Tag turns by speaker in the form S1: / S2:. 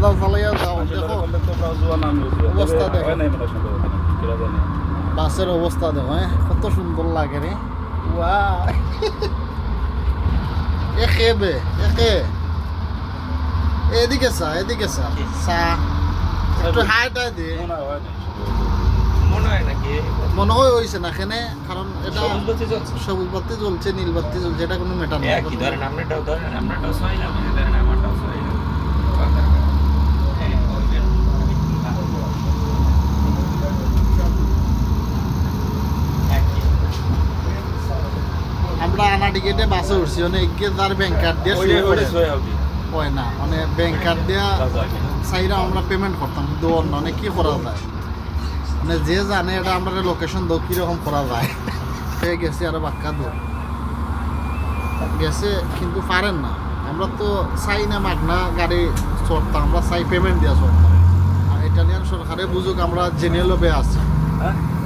S1: দাও চালাইয়া যাও দেখো অবস্থা দেখো বাসের অবস্থা দেখো হ্যাঁ কত সুন্দর লাগে রে ওয়া একে এদিকে চা একটু হাইটা দিয়ে মনে হয় হয়েছে না এখানে কারণ এটা সবুজ বাতি জ্বলছে নীল বাতি জ্বলছে এটা কোনো ম্যাটার না আমরা আনা টিকেটে বাসে উঠছি মানে এগিয়ে তার ব্যাংক কার্ড দিয়ে হয় না মানে ব্যাংক কার্ড দিয়া চাইরা আমরা পেমেন্ট করতাম কিন্তু অন্য অনেক কি করা যায় মানে যে জানে এটা আমরা লোকেশন দাও কীরকম করা যায় সে গেছে আরো বাক্কা দো গেছে কিন্তু পারেন না আমরা তো চাই না মাগনা গাড়ি চড়তাম আমরা চাই পেমেন্ট দিয়া চড়তাম আর ইটালিয়ান সরকারে বুঝুক আমরা জেনে লোভে আছি
S2: হ্যাঁ